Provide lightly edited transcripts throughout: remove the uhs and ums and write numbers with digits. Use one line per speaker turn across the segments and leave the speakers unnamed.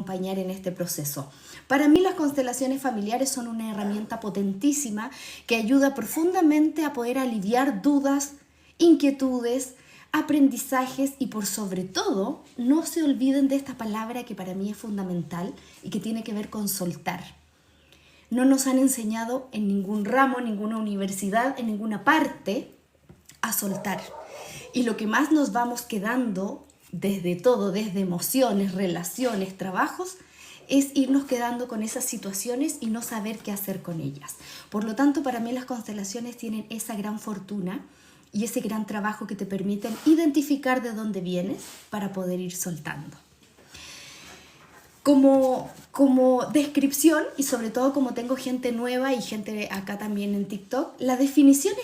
acompañar en este proceso. Para mí las constelaciones familiares son una herramienta potentísima que ayuda profundamente a poder aliviar dudas, inquietudes, aprendizajes y por sobre todo no se olviden de esta palabra que para mí es fundamental y que tiene que ver con soltar. No nos han enseñado en ningún ramo, en ninguna universidad, en ninguna parte a soltar. Y lo que más nos vamos quedando desde todo, desde emociones, relaciones, trabajos, es irnos quedando con esas situaciones y no saber qué hacer con ellas. Por lo tanto, para mí las constelaciones tienen esa gran fortuna y ese gran trabajo que te permiten identificar de dónde vienes para poder ir soltando. Como descripción, y sobre todo como tengo gente nueva y gente acá también en TikTok, la definición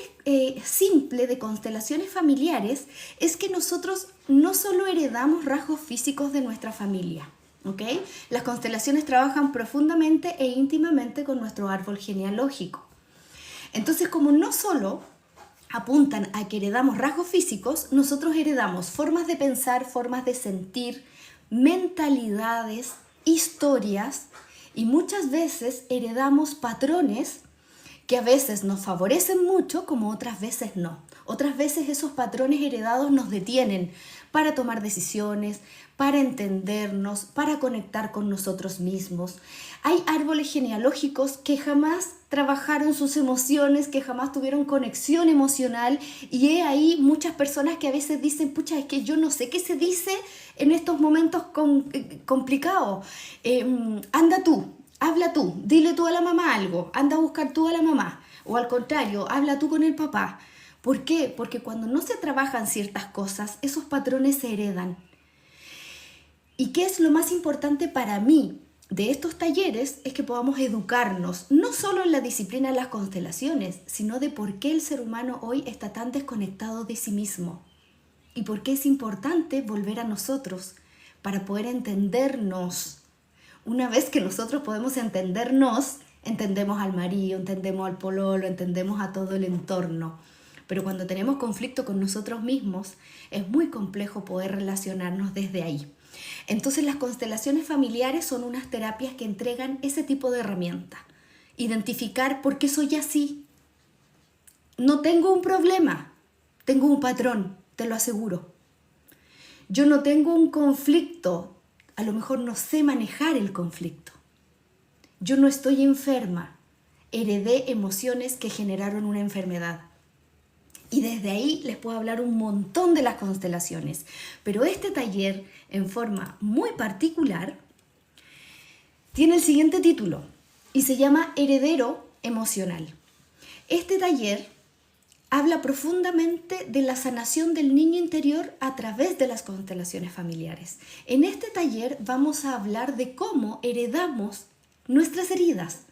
simple de constelaciones familiares es que nosotros no solo heredamos rasgos físicos de nuestra familia, ¿ok? Las constelaciones trabajan profundamente e íntimamente con nuestro árbol genealógico. Entonces, como no solo apuntan a que heredamos rasgos físicos, nosotros heredamos formas de pensar, formas de sentir, mentalidades, historias y muchas veces heredamos patrones que a veces nos favorecen mucho como otras veces no. Otras veces esos patrones heredados nos detienen para tomar decisiones, para entendernos, para conectar con nosotros mismos. Hay árboles genealógicos que jamás trabajaron sus emociones, que jamás tuvieron conexión emocional y he ahí muchas personas que a veces dicen, pucha, es que yo no sé qué se dice en estos momentos complicados. Anda tú, habla tú, dile tú a la mamá algo, anda a buscar tú a la mamá o al contrario, habla tú con el papá. ¿Por qué? Porque cuando no se trabajan ciertas cosas, esos patrones se heredan. ¿Y qué es lo más importante para mí de estos talleres? Es que podamos educarnos, no solo en la disciplina de las constelaciones, sino de por qué el ser humano hoy está tan desconectado de sí mismo. Y por qué es importante volver a nosotros para poder entendernos. Una vez que nosotros podemos entendernos, entendemos al marido, entendemos al pololo, entendemos a todo el entorno. Pero cuando tenemos conflicto con nosotros mismos, es muy complejo poder relacionarnos desde ahí. Entonces las constelaciones familiares son unas terapias que entregan ese tipo de herramienta. Identificar por qué soy así. No tengo un problema, tengo un patrón, te lo aseguro. Yo no tengo un conflicto, a lo mejor no sé manejar el conflicto. Yo no estoy enferma, heredé emociones que generaron una enfermedad. Y desde ahí les puedo hablar un montón de las constelaciones. Pero este taller, en forma muy particular, tiene el siguiente título y se llama Heredero Emocional. Este taller habla profundamente de la sanación del niño interior a través de las constelaciones familiares. En este taller vamos a hablar de cómo heredamos nuestras heridas.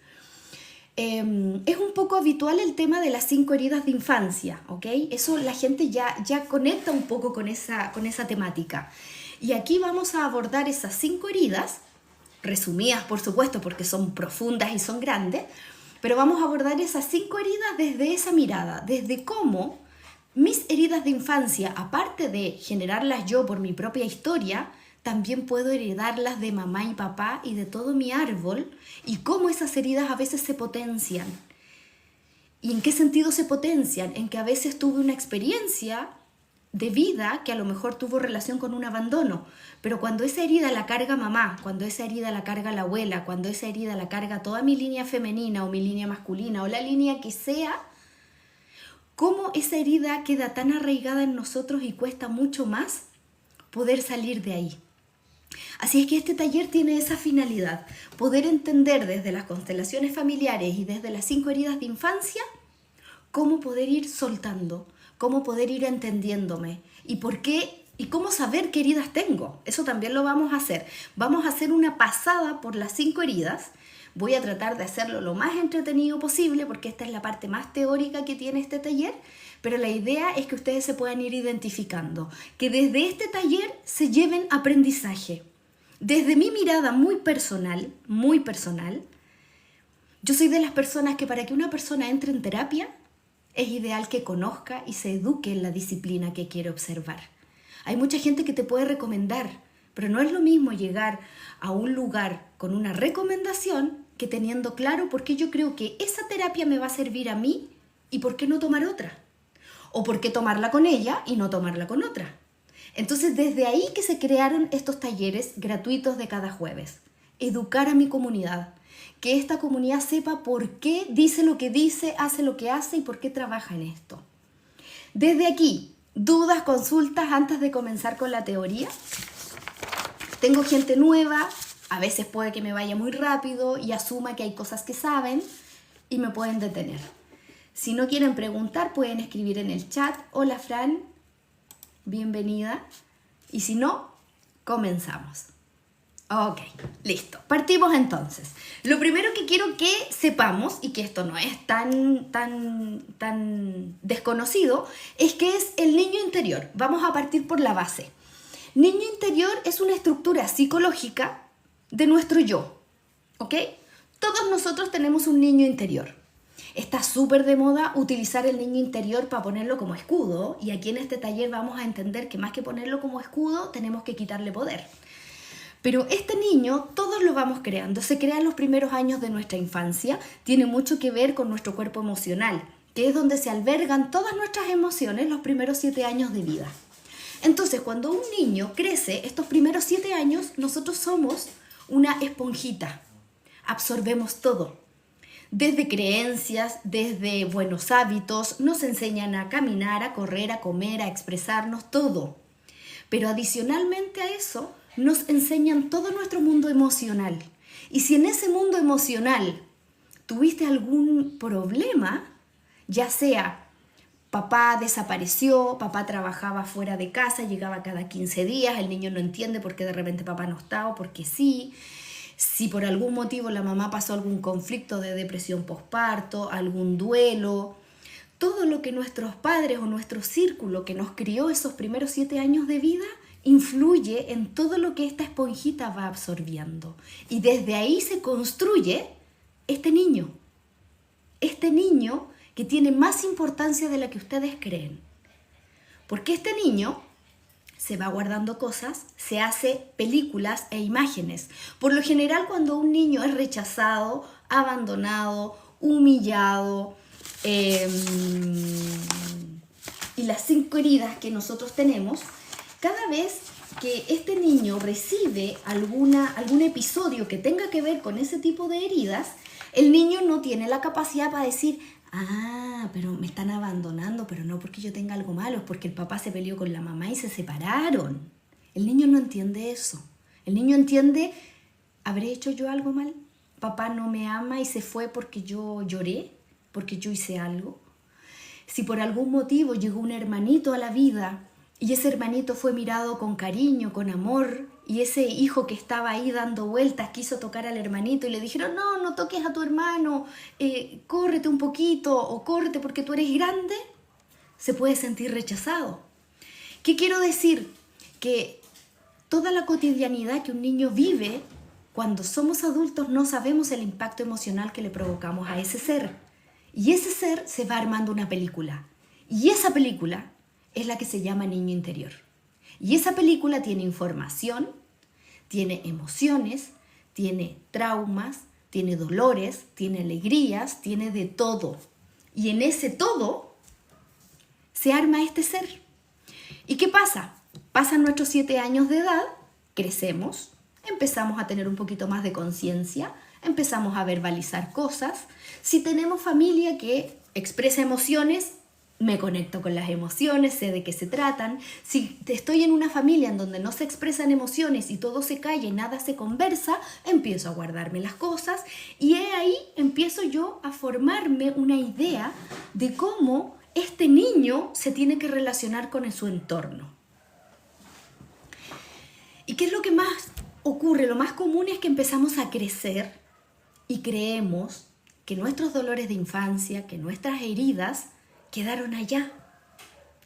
Es un poco habitual el tema de las 5 heridas de infancia, ¿ok? Eso la gente ya conecta un poco con esa temática. Y aquí vamos a abordar esas 5 heridas, resumidas por supuesto porque son profundas y son grandes, pero vamos a abordar esas 5 heridas desde esa mirada, desde cómo mis heridas de infancia, aparte de generarlas yo por mi propia historia, también puedo heredarlas de mamá y papá y de todo mi árbol y cómo esas heridas a veces se potencian. ¿Y en qué sentido se potencian? En que a veces tuve una experiencia de vida que a lo mejor tuvo relación con un abandono, pero cuando esa herida la carga mamá, cuando esa herida la carga la abuela, cuando esa herida la carga toda mi línea femenina o mi línea masculina o la línea que sea, cómo esa herida queda tan arraigada en nosotros y cuesta mucho más poder salir de ahí. Así es que este taller tiene esa finalidad, poder entender desde las constelaciones familiares y desde las 5 heridas de infancia, cómo poder ir soltando, cómo poder ir entendiéndome y por qué y cómo saber qué heridas tengo. Eso también lo vamos a hacer. Vamos a hacer una pasada por las 5 heridas. Voy a tratar de hacerlo lo más entretenido posible porque esta es la parte más teórica que tiene este taller, pero la idea es que ustedes se puedan ir identificando, que desde este taller se lleven aprendizaje. Desde mi mirada muy personal, yo soy de las personas que para que una persona entre en terapia es ideal que conozca y se eduque en la disciplina que quiere observar. Hay mucha gente que te puede recomendar, Pero no es lo mismo llegar a un lugar con una recomendación que teniendo claro por qué yo creo que esa terapia me va a servir a mí y por qué no tomar otra. O por qué tomarla con ella y no tomarla con otra. Entonces, desde ahí que se crearon estos talleres gratuitos de cada jueves. Educar a mi comunidad. Que esta comunidad sepa por qué dice lo que dice, hace lo que hace y por qué trabaja en esto. Desde aquí, dudas, consultas antes de comenzar con la teoría. Tengo gente nueva, a veces puede que me vaya muy rápido y asuma que hay cosas que saben y me pueden detener. Si no quieren preguntar, pueden escribir en el chat. Hola Fran, bienvenida. Y si no, comenzamos. Ok, listo. Partimos entonces. Lo primero que quiero que sepamos, y que esto no es tan desconocido, es que es el niño interior. Vamos a partir por la base. Niño interior es una estructura psicológica de nuestro yo, ¿ok? Todos nosotros tenemos un niño interior. Está súper de moda utilizar el niño interior para ponerlo como escudo, y aquí en este taller vamos a entender que más que ponerlo como escudo, tenemos que quitarle poder. Pero este niño, todos lo vamos creando, se crea en los primeros años de nuestra infancia, tiene mucho que ver con nuestro cuerpo emocional, que es donde se albergan todas nuestras emociones los primeros 7 años de vida. Entonces, cuando un niño crece, estos primeros 7 años, nosotros somos una esponjita, absorbemos todo. Desde creencias, desde buenos hábitos, nos enseñan a caminar, a correr, a comer, a expresarnos, todo. Pero adicionalmente a eso, nos enseñan todo nuestro mundo emocional. Y si en ese mundo emocional tuviste algún problema, ya sea papá desapareció, papá trabajaba fuera de casa, llegaba cada 15 días, el niño no entiende por qué de repente papá no está o por qué sí. Si por algún motivo la mamá pasó algún conflicto de depresión posparto, algún duelo, todo lo que nuestros padres o nuestro círculo que nos crió esos primeros 7 años de vida influye en todo lo que esta esponjita va absorbiendo. Y desde ahí se construye este niño que tiene más importancia de la que ustedes creen. Porque este niño se va guardando cosas, se hace películas e imágenes. Por lo general, cuando un niño es rechazado, abandonado, humillado, y las 5 heridas que nosotros tenemos, cada vez que este niño recibe algún episodio que tenga que ver con ese tipo de heridas, el niño no tiene la capacidad para decir, pero me están abandonando, pero no porque yo tenga algo malo, es porque el papá se peleó con la mamá y se separaron. El niño no entiende eso. El niño entiende, ¿habré hecho yo algo mal? ¿Papá no me ama y se fue porque yo lloré? ¿Porque yo hice algo? Si por algún motivo llegó un hermanito a la vida y ese hermanito fue mirado con cariño, con amor, y ese hijo que estaba ahí dando vueltas quiso tocar al hermanito y le dijeron, no toques a tu hermano, córrete un poquito o córrete porque tú eres grande, se puede sentir rechazado. ¿Qué quiero decir? Que toda la cotidianidad que un niño vive, cuando somos adultos no sabemos el impacto emocional que le provocamos a ese ser. Y ese ser se va armando una película. Y esa película es la que se llama niño interior. Y esa película tiene información, tiene emociones, tiene traumas, tiene dolores, tiene alegrías, tiene de todo. Y en ese todo se arma este ser. ¿Y qué pasa? Pasan nuestros 7 años de edad, crecemos, empezamos a tener un poquito más de conciencia, empezamos a verbalizar cosas. Si tenemos familia que expresa emociones, me conecto con las emociones, sé de qué se tratan. Si estoy en una familia en donde no se expresan emociones y todo se calla y nada se conversa, empiezo a guardarme las cosas y ahí empiezo yo a formarme una idea de cómo este niño se tiene que relacionar con su entorno. ¿Y qué es lo que más ocurre? Lo más común es que empezamos a crecer y creemos que nuestros dolores de infancia, que nuestras heridas quedaron allá,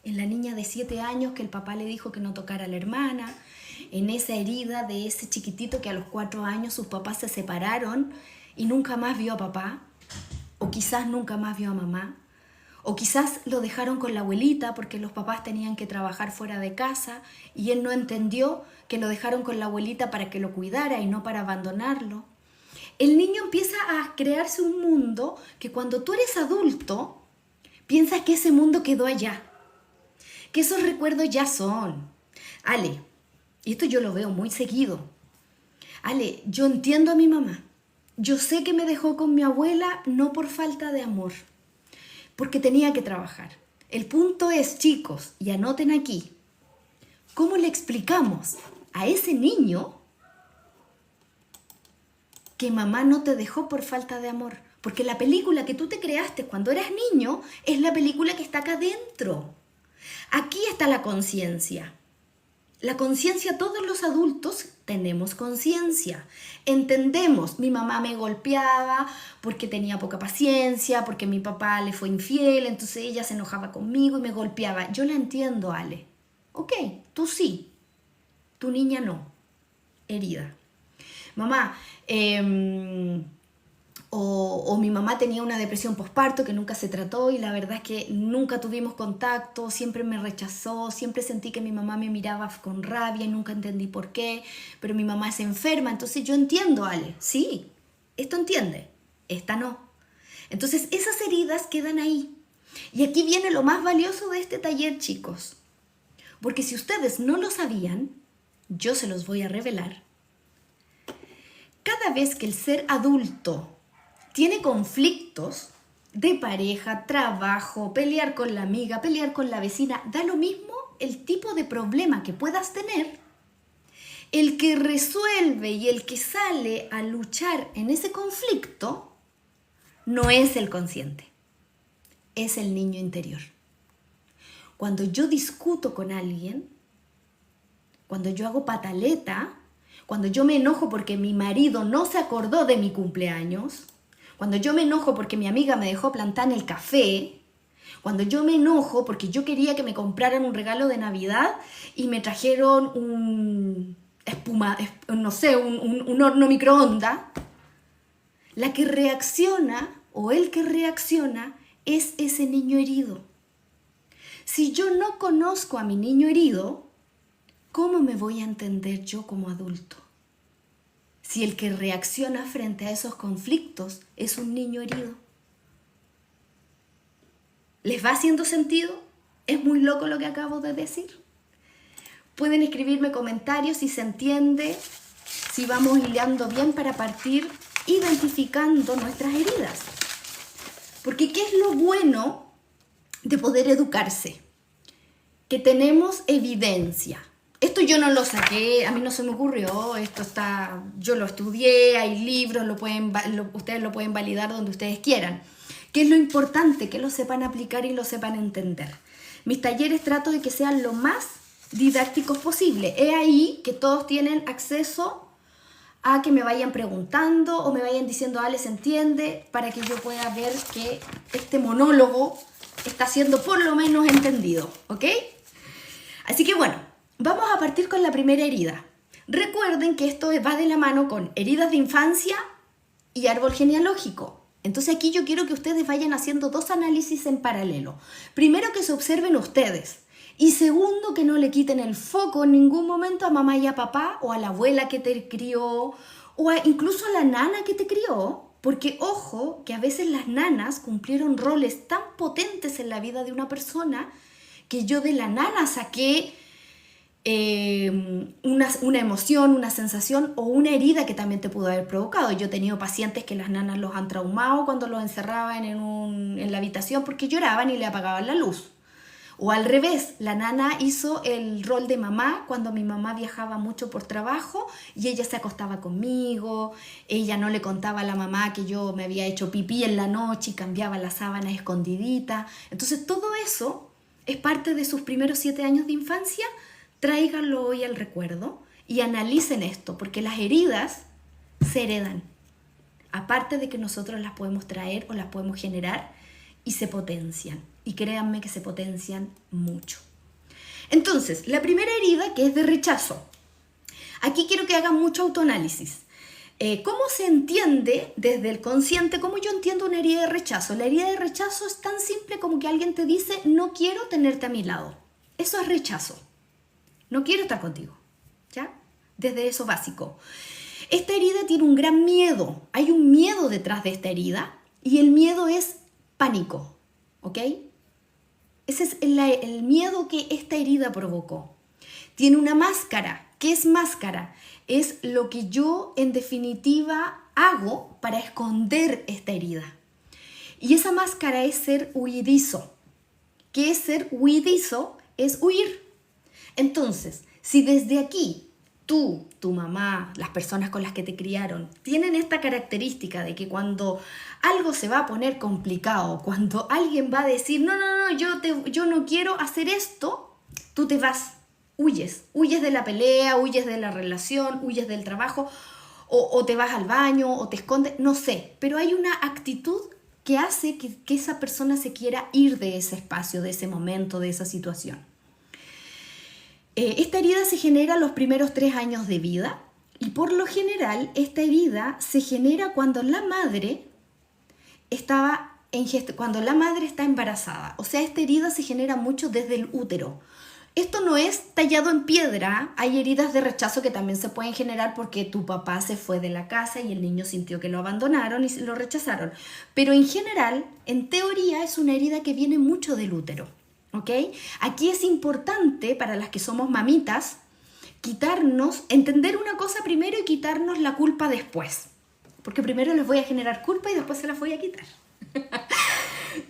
en la niña de 7 años que el papá le dijo que no tocara a la hermana, en esa herida de ese chiquitito que a los 4 años sus papás se separaron y nunca más vio a papá, o quizás nunca más vio a mamá, O quizás lo dejaron con la abuelita porque los papás tenían que trabajar fuera de casa y él no entendió que lo dejaron con la abuelita para que lo cuidara y no para abandonarlo. El niño empieza a crearse un mundo que cuando tú eres adulto, piensas que ese mundo quedó allá, que esos recuerdos ya son. Ale, y esto yo lo veo muy seguido. Ale, yo entiendo a mi mamá. Yo sé que me dejó con mi abuela no por falta de amor, porque tenía que trabajar. El punto es, chicos, y anoten aquí, ¿cómo le explicamos a ese niño que mamá no te dejó por falta de amor? Porque la película que tú te creaste cuando eras niño es la película que está acá dentro. Aquí está la conciencia. La conciencia, todos los adultos tenemos conciencia. Entendemos, mi mamá me golpeaba porque tenía poca paciencia, porque mi papá le fue infiel, entonces ella se enojaba conmigo y me golpeaba. Yo la entiendo, Ale. Ok, tú sí, tu niña no. Herida. Mamá, o mi mamá tenía una depresión posparto que nunca se trató y la verdad es que nunca tuvimos contacto, siempre me rechazó, siempre sentí que mi mamá me miraba con rabia y nunca entendí por qué, pero mi mamá es enferma, entonces yo entiendo, Ale, sí, esto entiende, esta no. Entonces esas heridas quedan ahí. Y aquí viene lo más valioso de este taller, chicos, porque si ustedes no lo sabían, yo se los voy a revelar. Cada vez que el ser adulto tiene conflictos de pareja, trabajo, pelear con la amiga, pelear con la vecina, da lo mismo el tipo de problema que puedas tener, el que resuelve y el que sale a luchar en ese conflicto no es el consciente, es el niño interior. Cuando yo discuto con alguien, cuando yo hago pataleta, cuando yo me enojo porque mi marido no se acordó de mi cumpleaños, cuando yo me enojo porque mi amiga me dejó plantar en el café, cuando yo me enojo porque yo quería que me compraran un regalo de Navidad y me trajeron un horno microondas, la que reacciona o el que reacciona es ese niño herido. Si yo no conozco a mi niño herido, ¿cómo me voy a entender yo como adulto? Si el que reacciona frente a esos conflictos es un niño herido. ¿Les va haciendo sentido? ¿Es muy loco lo que acabo de decir? Pueden escribirme comentarios si se entiende, si vamos hilando bien para partir identificando nuestras heridas. Porque ¿qué es lo bueno de poder educarse? Que tenemos evidencia. Esto yo no lo saqué, a mí no se me ocurrió, yo lo estudié, hay libros, ustedes lo pueden validar donde ustedes quieran. ¿Qué es lo importante? Que lo sepan aplicar y lo sepan entender. Mis talleres trato de que sean lo más didácticos posible. He ahí que todos tienen acceso a que me vayan preguntando o me vayan diciendo, Ale, ¿se entiende? Para que yo pueda ver que este monólogo está siendo por lo menos entendido, ¿ok? Así que bueno, vamos a partir con la primera herida. Recuerden que esto va de la mano con heridas de infancia y árbol genealógico. Entonces aquí yo quiero que ustedes vayan haciendo dos análisis en paralelo. Primero, que se observen ustedes. Y segundo, que no le quiten el foco en ningún momento a mamá y a papá o a la abuela que te crió o incluso a la nana que te crió. Porque ojo, que a veces las nanas cumplieron roles tan potentes en la vida de una persona que yo de la nana saqué una emoción, una sensación o una herida que también te pudo haber provocado. Yo he tenido pacientes que las nanas los han traumado cuando los encerraban en la habitación porque lloraban y le apagaban la luz. O al revés, la nana hizo el rol de mamá cuando mi mamá viajaba mucho por trabajo y ella se acostaba conmigo, ella no le contaba a la mamá que yo me había hecho pipí en la noche y cambiaba la sábana escondidita. Entonces todo eso es parte de sus primeros 7 años de infancia. Tráiganlo hoy al recuerdo y analicen esto, porque las heridas se heredan. Aparte de que nosotros las podemos traer o las podemos generar y se potencian. Y créanme que se potencian mucho. Entonces, la primera herida, que es de rechazo. Aquí quiero que hagan mucho autoanálisis. ¿Cómo se entiende desde el consciente? ¿Cómo yo entiendo una herida de rechazo? La herida de rechazo es tan simple como que alguien te dice, no quiero tenerte a mi lado. Eso es rechazo. No quiero estar contigo. ¿Ya? Desde eso básico. Esta herida tiene un gran miedo. Hay un miedo detrás de esta herida y el miedo es pánico. ¿Ok? Ese es el miedo que esta herida provocó. Tiene una máscara. ¿Qué es máscara? Es lo que yo en definitiva hago para esconder esta herida. Y esa máscara es ser huidizo. ¿Qué es ser huidizo? Es huir. Entonces, si desde aquí tú, tu mamá, las personas con las que te criaron, tienen esta característica de que cuando algo se va a poner complicado, cuando alguien va a decir, no, yo no quiero hacer esto, tú te vas. Huyes de la pelea, huyes de la relación, huyes del trabajo, o te vas al baño, o te escondes, no sé. Pero hay una actitud que hace que esa persona se quiera ir de ese espacio, de ese momento, de esa situación. Esta herida se genera los primeros 3 años de vida y por lo general esta herida se genera cuando la madre está embarazada. O sea, esta herida se genera mucho desde el útero. Esto no es tallado en piedra, hay heridas de rechazo que también se pueden generar porque tu papá se fue de la casa y el niño sintió que lo abandonaron y lo rechazaron. Pero en general, en teoría, es una herida que viene mucho del útero, ¿ok? Aquí es importante para las que somos mamitas entender una cosa primero y quitarnos la culpa después. Porque primero les voy a generar culpa y después se las voy a quitar.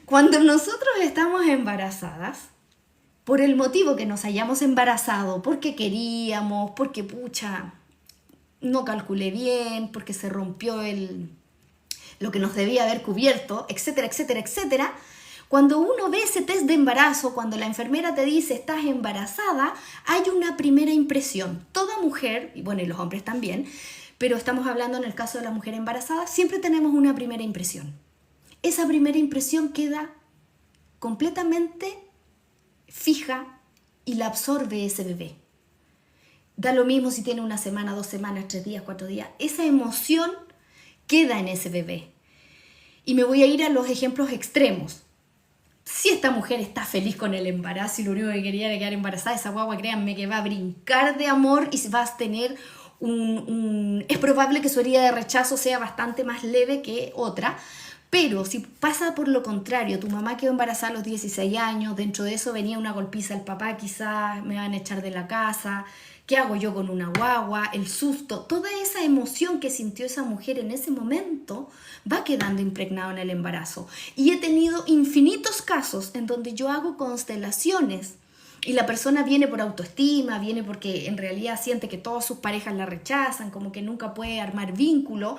Cuando nosotros estamos embarazadas, por el motivo que nos hayamos embarazado, porque queríamos, porque no calculé bien, porque se rompió lo que nos debía haber cubierto, etcétera, etcétera, etcétera. Cuando uno ve ese test de embarazo, cuando la enfermera te dice estás embarazada, hay una primera impresión. Toda mujer, y bueno, y los hombres también, pero estamos hablando en el caso de la mujer embarazada, siempre tenemos una primera impresión. Esa primera impresión queda completamente fija y la absorbe ese bebé. Da lo mismo si tiene 1 semana, 2 semanas, 3 días, 4 días. Esa emoción queda en ese bebé. Y me voy a ir a los ejemplos extremos. Si esta mujer está feliz con el embarazo y lo único que quería era quedar embarazada, esa guagua, créanme que va a brincar de amor y vas a tener es probable que su herida de rechazo sea bastante más leve que otra. Pero si pasa por lo contrario, tu mamá quedó embarazada a los 16 años, dentro de eso venía una golpiza al papá, quizás me van a echar de la casa, ¿qué hago yo con una guagua? El susto, toda esa emoción que sintió esa mujer en ese momento va quedando impregnada en el embarazo. Y he tenido infinitos casos en donde yo hago constelaciones y la persona viene por autoestima, viene porque en realidad siente que todas sus parejas la rechazan, como que nunca puede armar vínculo.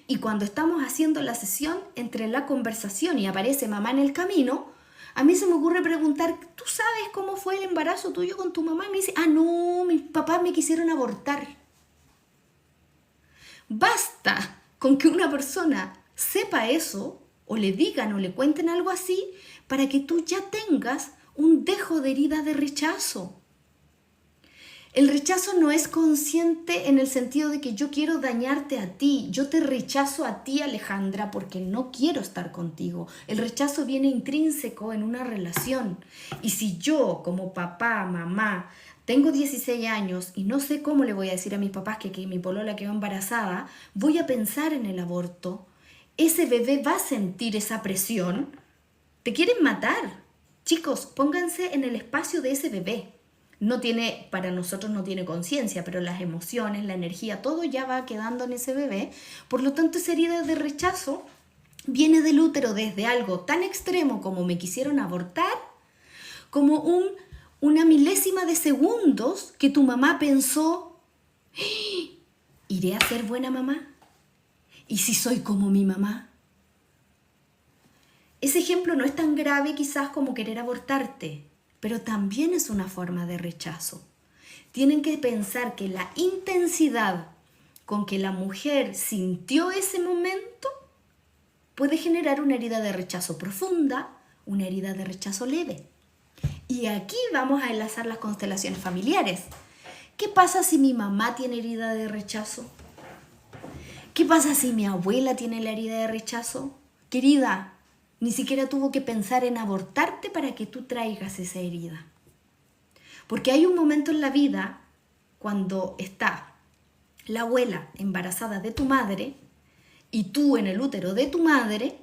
Y cuando estamos haciendo la sesión, entre la conversación y aparece mamá en el camino, a mí se me ocurre preguntar, ¿tú sabes cómo fue el embarazo tuyo con tu mamá? Y me dice, no, mis papás me quisieron abortar. Basta con que una persona sepa eso, o le digan o le cuenten algo así, para que tú ya tengas un dejo de herida de rechazo. El rechazo no es consciente en el sentido de que yo quiero dañarte a ti, yo te rechazo a ti, Alejandra, porque no quiero estar contigo. El rechazo viene intrínseco en una relación. Y si yo, como papá, mamá, tengo 16 años y no sé cómo le voy a decir a mis papás que mi polola quedó embarazada, voy a pensar en el aborto. Ese bebé va a sentir esa presión. Te quieren matar. Chicos, pónganse en el espacio de ese bebé. Para nosotros no tiene conciencia, pero las emociones, la energía, todo ya va quedando en ese bebé. Por lo tanto, esa herida de rechazo viene del útero desde algo tan extremo como me quisieron abortar, como una milésima de segundos que tu mamá pensó, ¿iré a ser buena mamá? ¿Y si soy como mi mamá? Ese ejemplo no es tan grave quizás como querer abortarte, pero también es una forma de rechazo. Tienen que pensar que la intensidad con que la mujer sintió ese momento puede generar una herida de rechazo profunda, una herida de rechazo leve. Y aquí vamos a enlazar las constelaciones familiares. ¿Qué pasa si mi mamá tiene herida de rechazo? ¿Qué pasa si mi abuela tiene la herida de rechazo? Querida, ni siquiera tuvo que pensar en abortarte para que tú traigas esa herida. Porque hay un momento en la vida cuando está la abuela embarazada de tu madre y tú en el útero de tu madre,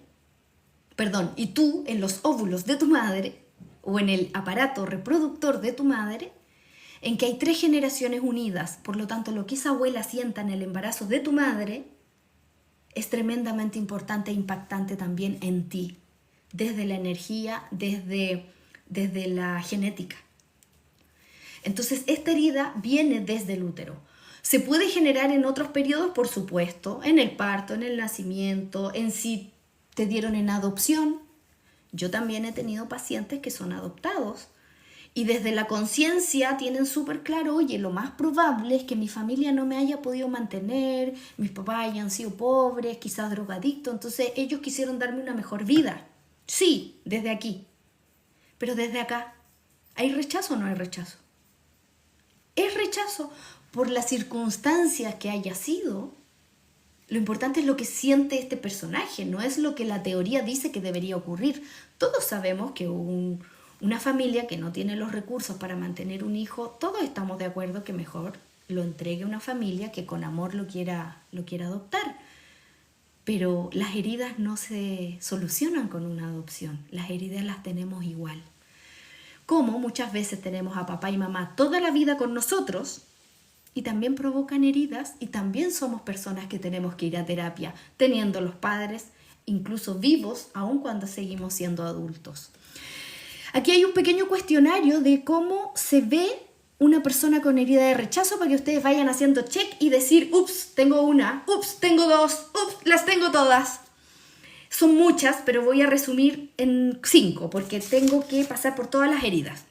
perdón, y tú en los óvulos de tu madre o en el aparato reproductor de tu madre, en que hay 3 generaciones unidas. Por lo tanto, lo que esa abuela sienta en el embarazo de tu madre es tremendamente importante e impactante también en ti, desde la energía, desde la genética. Entonces, esta herida viene desde el útero. Se puede generar en otros periodos, por supuesto, en el parto, en el nacimiento, en si te dieron en adopción. Yo también he tenido pacientes que son adoptados y desde la conciencia tienen súper claro, oye, lo más probable es que mi familia no me haya podido mantener, mis papás hayan sido pobres, quizás drogadictos, entonces ellos quisieron darme una mejor vida. Sí, desde aquí. Pero desde acá, ¿hay rechazo o no hay rechazo? Es rechazo por las circunstancias que haya sido. Lo importante es lo que siente este personaje, no es lo que la teoría dice que debería ocurrir. Todos sabemos que una familia que no tiene los recursos para mantener un hijo, todos estamos de acuerdo que mejor lo entregue a una familia que con amor lo quiera adoptar. Pero las heridas no se solucionan con una adopción, las heridas las tenemos igual. Como muchas veces tenemos a papá y mamá toda la vida con nosotros y también provocan heridas y también somos personas que tenemos que ir a terapia, teniendo los padres incluso vivos, aun cuando seguimos siendo adultos. Aquí hay un pequeño cuestionario de cómo se ve una persona con herida de rechazo para que ustedes vayan haciendo check y decir, ups, tengo una, ups, tengo 2, ups, las tengo todas. Son muchas, pero voy a resumir en 5 porque tengo que pasar por todas las heridas.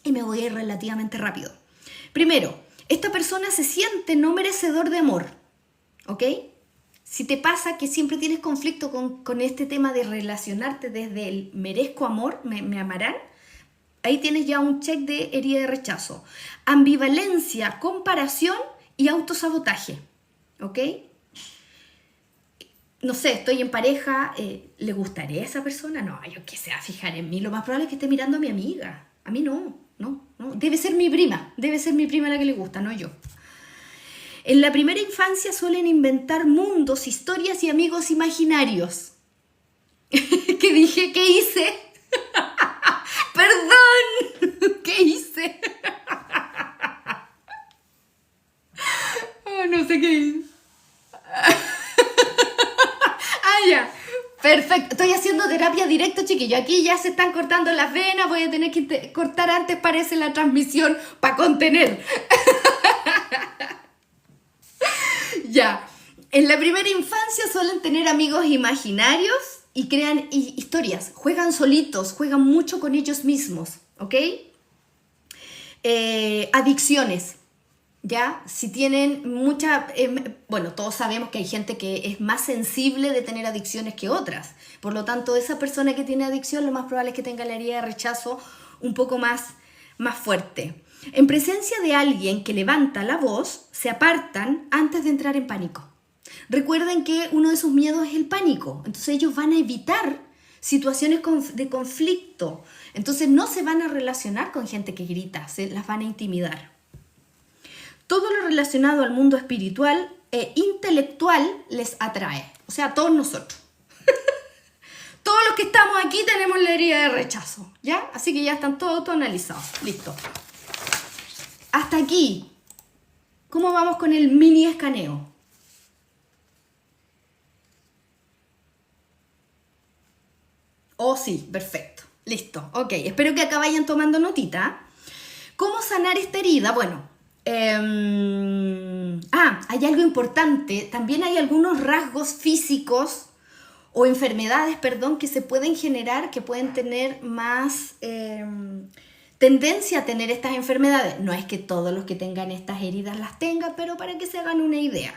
Y me voy a ir relativamente rápido. Primero, esta persona se siente no merecedor de amor, ¿ok? Si te pasa que siempre tienes conflicto con este tema de relacionarte desde el merezco amor, me amarán, ahí tienes ya un check de herida de rechazo. Ambivalencia, comparación y autosabotaje, ¿ok? No sé, estoy en pareja, ¿le gustaré a esa persona? No, yo qué sé, a fijar en mí. Lo más probable es que esté mirando a mi amiga. A mí no. Debe ser mi prima la que le gusta, no yo. En la primera infancia suelen inventar mundos, historias y amigos imaginarios. ¿Qué dije? ¿Qué hice? ¡Perdón! ¿Qué hice? Oh, no sé qué hice. Ya. Perfecto. Estoy haciendo terapia directo, chiquillos. Aquí ya se están cortando las venas. Voy a tener que cortar antes, parece, la transmisión para contener. Ya. En la primera infancia suelen tener amigos imaginarios y crean historias. Juegan solitos, juegan mucho con ellos mismos. ¿Ok? Adicciones. ¿Ya? Si tienen mucha... bueno, todos sabemos que hay gente que es más sensible de tener adicciones que otras. Por lo tanto, esa persona que tiene adicción, lo más probable es que tenga la herida de rechazo un poco más fuerte. En presencia de alguien que levanta la voz, se apartan antes de entrar en pánico. Recuerden que uno de sus miedos es el pánico. Entonces ellos van a evitar situaciones de conflicto. Entonces no se van a relacionar con gente que grita, se las van a intimidar. Todo lo relacionado al mundo espiritual e intelectual les atrae. O sea, todos nosotros. Todos los que estamos aquí tenemos la herida de rechazo, ¿ya? Así que ya están todos analizados. Listo. Hasta aquí. ¿Cómo vamos con el mini escaneo? Oh, sí, perfecto. Listo. Ok, espero que acá vayan tomando notita. ¿Cómo sanar esta herida? Bueno, hay algo importante. También hay algunos rasgos físicos o enfermedades, que se pueden generar, que pueden tener más tendencia a tener estas enfermedades. No es que todos los que tengan estas heridas las tengan, pero para que se hagan una idea.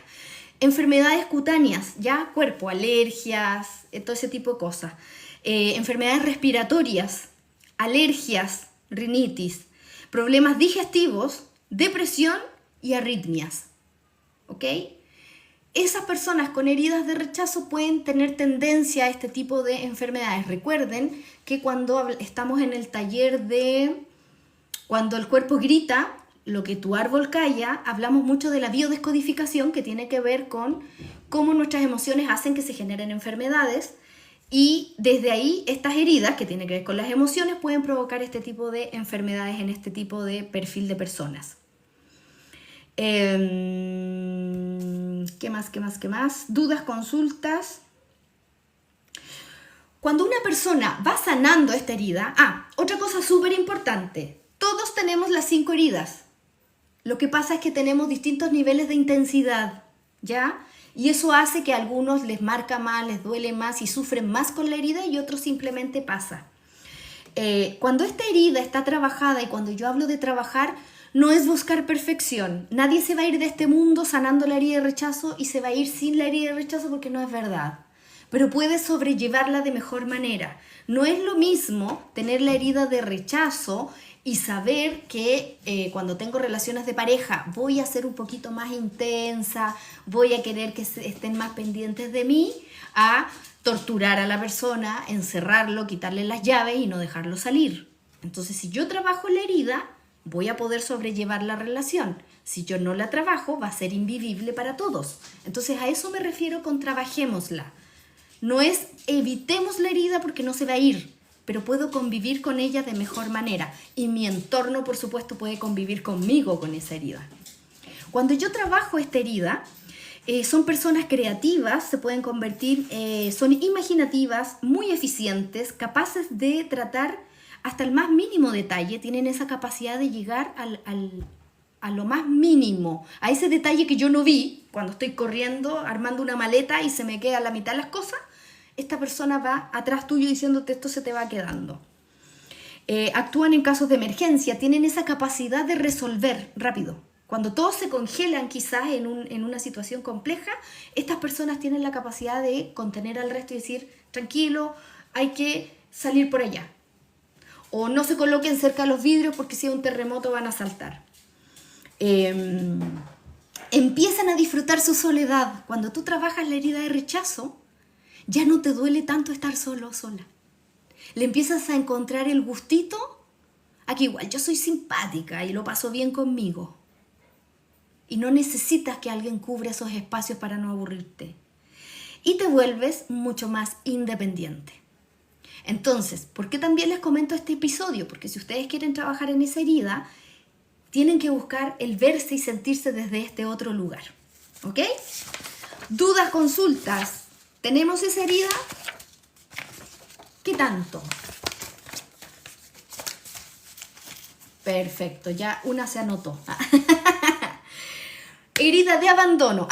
Enfermedades cutáneas, ya, cuerpo, alergias, todo ese tipo de cosas. Enfermedades respiratorias, alergias, rinitis, problemas digestivos, depresión y arritmias. ¿Ok? esas personas con heridas de rechazo pueden tener tendencia a este tipo de enfermedades. Recuerden que cuando estamos en el taller de cuando el cuerpo grita, lo que tu árbol calla, hablamos mucho de la biodescodificación, que tiene que ver con cómo nuestras emociones hacen que se generen enfermedades, y desde ahí estas heridas, que tienen que ver con las emociones, pueden provocar este tipo de enfermedades en este tipo de perfil de personas. ¿Qué más? Dudas, consultas. Cuando una persona va sanando esta herida, otra cosa súper importante, todos tenemos las 5 heridas. Lo que pasa es que tenemos distintos niveles de intensidad, ¿ya? Y eso hace que a algunos les marca más, les duele más y sufren más con la herida, y otros simplemente pasa. Cuando esta herida está trabajada, y cuando yo hablo de trabajar, no es buscar perfección. Nadie se va a ir de este mundo sanando la herida de rechazo y se va a ir sin la herida de rechazo, porque no es verdad. Pero puedes sobrellevarla de mejor manera. No es lo mismo tener la herida de rechazo y saber que cuando tengo relaciones de pareja voy a ser un poquito más intensa, voy a querer que estén más pendientes de mí, a torturar a la persona, encerrarlo, quitarle las llaves y no dejarlo salir. Entonces, si yo trabajo la herida, voy a poder sobrellevar la relación. Si yo no la trabajo, va a ser invivible para todos. Entonces, a eso me refiero con trabajémosla. No es evitemos la herida porque no se va a ir, pero puedo convivir con ella de mejor manera. Y mi entorno, por supuesto, puede convivir conmigo con esa herida. Cuando yo trabajo esta herida, son personas creativas, se pueden convertir, son imaginativas, muy eficientes, capaces de tratar hasta el más mínimo detalle, tienen esa capacidad de llegar a lo más mínimo, a ese detalle que yo no vi cuando estoy corriendo, armando una maleta y se me queda a la mitad las cosas. Esta persona va atrás tuyo diciéndote esto se te va quedando. Actúan en casos de emergencia, tienen esa capacidad de resolver rápido. Cuando todos se congelan quizás en una situación compleja, estas personas tienen la capacidad de contener al resto y decir, tranquilo, hay que salir por allá. O no se coloquen cerca de los vidrios porque si hay un terremoto van a saltar. Empiezan a disfrutar su soledad. Cuando tú trabajas la herida de rechazo, ya no te duele tanto estar solo o sola. Le empiezas a encontrar el gustito a que igual yo soy simpática y lo paso bien conmigo. Y no necesitas que alguien cubra esos espacios para no aburrirte. Y te vuelves mucho más independiente. Entonces, ¿por qué también les comento este episodio? Porque si ustedes quieren trabajar en esa herida, tienen que buscar el verse y sentirse desde este otro lugar. ¿Ok? Dudas, consultas. ¿Tenemos esa herida? ¿Qué tanto? Perfecto, ya una se anotó. Herida de abandono.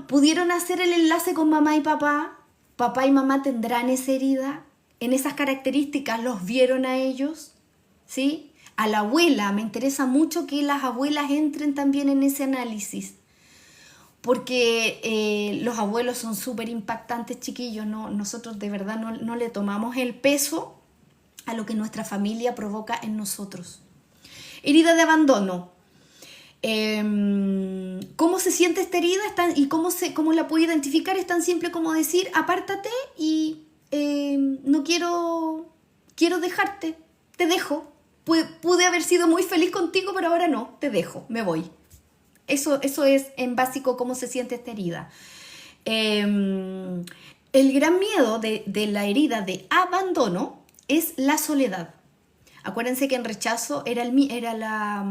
Pudieron hacer el enlace con mamá y papá. Papá y mamá tendrán esa herida. En esas características los vieron a ellos. ¿Sí? A la abuela, me interesa mucho que las abuelas entren también en ese análisis. Porque los abuelos son súper impactantes, chiquillos. Nosotros de verdad no le tomamos el peso a lo que nuestra familia provoca en nosotros. Herida de abandono. ¿Cómo se siente esta herida? ¿Y cómo la puedo identificar? Es tan simple como decir, apártate y no quiero dejarte, te dejo. Pude haber sido muy feliz contigo, pero ahora no, te dejo, me voy. Eso es en básico cómo se siente esta herida. El gran miedo de la herida de abandono es la soledad. Acuérdense que en rechazo era la